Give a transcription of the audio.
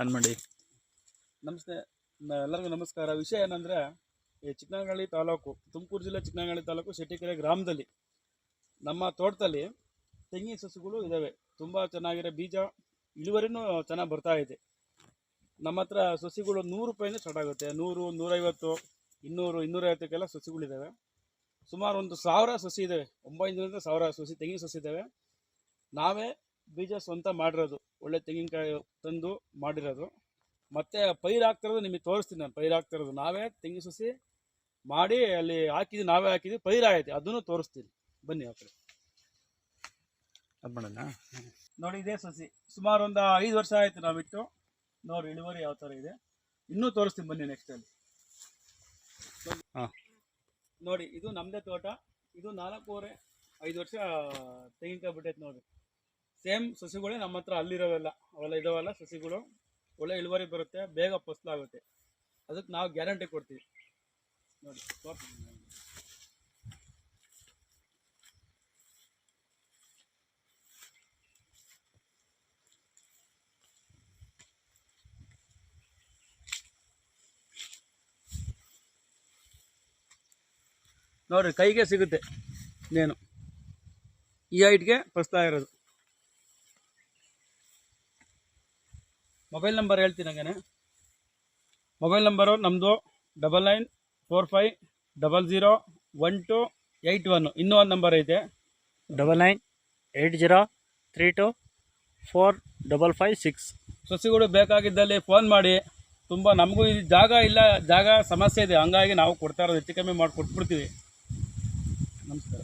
On ಮಾಡಿ. ನಮಸ್ತೆ, ಎಲ್ಲರಿಗೂ ನಮಸ್ಕಾರ. ವಿಷಯ ಏನಂದರೆ, ಈ ಚಿಕ್ಕನಹಳ್ಳಿ ತಾಲೂಕು, ತುಮಕೂರು ಜಿಲ್ಲೆ ಚಿಕ್ಕನಹಳ್ಳಿ ತಾಲೂಕು ಶೆಟ್ಟಿಕೆರೆ ಗ್ರಾಮದಲ್ಲಿ ನಮ್ಮ ತೋಟದಲ್ಲಿ ತೆಂಗಿನ ಸಸಿಗಳು ಇದ್ದಾವೆ. ತುಂಬ ಚೆನ್ನಾಗಿರೋ ಬೀಜ, ಇಳುವರಿನೂ ಚೆನ್ನಾಗಿ ಬರ್ತಾ ಇದೆ. ನಮ್ಮ ಹತ್ರ ಸಸಿಗಳು 100 ರೂಪಾಯಿಂದ ಸ್ಟಾರ್ಟ್ ಆಗುತ್ತೆ. 100, 150, 200, 250ಕ್ಕೆಲ್ಲ ಸಸಿಗಳಿದ್ದಾವೆ. ಸುಮಾರು ಒಂದು 1000 ಸಸಿ ಇದ್ದಾವೆ. 900ರಿಂದ 1000 ಸಸಿ ತೆಂಗಿನ ಸಸಿ ಇದ್ದಾವೆ. ನಾವೇ ಬೀಜ ಸ್ವಂತ ಮಾಡಿರೋದು, ಒಳ್ಳೆ ತೆಂಗಿನಕಾಯಿ ತಂದು ಮಾಡಿರೋದು. ಮತ್ತು ಪೈರು ಹಾಕ್ತಿರೋದು ನಿಮಗೆ ತೋರಿಸ್ತೀನಿ. ನಾನು ಪೈರು ಹಾಕ್ತಿರೋದು ನಾವೇ ತೆಂಗಿನ ಸಸಿ ಮಾಡಿ ಅಲ್ಲಿ ಹಾಕಿದ್ವಿ, ನಾವೇ ಹಾಕಿದ್ವಿ, ಪೈರು ಆಗೈತೆ, ಅದನ್ನು ತೋರಿಸ್ತೀನಿ. ಬನ್ನಿ ಆ ಕಡೆ. ಅದು ಮಾಡೋಣ. ನೋಡಿ, ಇದೇ ಸಸಿ ಸುಮಾರು ಒಂದು 5 ವರ್ಷ ಆಯಿತು ನಾವಿಟ್ಟು. ನೋಡಿ ಇಳುವರಿ ಯಾವ ಥರ ಇದೆ, ಇನ್ನೂ ತೋರಿಸ್ತೀನಿ ಬನ್ನಿ ನೆಕ್ಸ್ಟ್ ಅಲ್ಲಿ. ನೋಡಿ, ಇದು ನಮ್ಮದೇ ತೋಟ. ಇದು 4.5 ವರ್ಷ ತೆಂಗಿನಕಾಯಿ ಬಿಟ್ಟೈತೆ ನೋಡಿ. ಸೇಮ್ ಸಸಿಗಳೇ ನಮ್ಮ ಹತ್ರ ಅಲ್ಲಿರೋವೆಲ್ಲ, ಅವೆಲ್ಲ ಇದಾವಲ್ಲ ಸಸಿಗಳು. ಒಳ್ಳೆ ಇಳುವರಿ ಬರುತ್ತೆ, ಬೇಗ ಫಸಲಾಗುತ್ತೆ. ಅದಕ್ಕೆ ನಾವು ಗ್ಯಾರಂಟಿ ಕೊಡ್ತೀವಿ. ನೋಡಿ ನೋಡ್ರಿ, ಕೈಗೆ ಸಿಗುತ್ತೆ ನೇನು. ಈ ಹೈಟ್ಗೆ ಫಸ್ತಾ ಇರೋದು. ಮೊಬೈಲ್ ನಂಬರ್ ಹೇಳ್ತೀನಿ ಹಂಗೇನೆ. ಮೊಬೈಲ್ ನಂಬರು ನಮ್ಮದು 9945001281. ಇನ್ನೂ ಒಂದು ನಂಬರ್ ಐತೆ, 9980324556. ಸಸಿಗಳು ಬೇಕಾಗಿದ್ದಲ್ಲಿ ಫೋನ್ ಮಾಡಿ. ತುಂಬ ನಮಗೂ ಇದು ಜಾಗ ಸಮಸ್ಯೆ ಇದೆ, ಹಂಗಾಗಿ ನಾವು ಕೊಡ್ತಾ ಇರೋದು ಹೆಚ್ಚು ಕಮ್ಮಿ ಮಾಡಿ ಕೊಟ್ಬಿಡ್ತೀವಿ. ನಮಸ್ಕಾರ.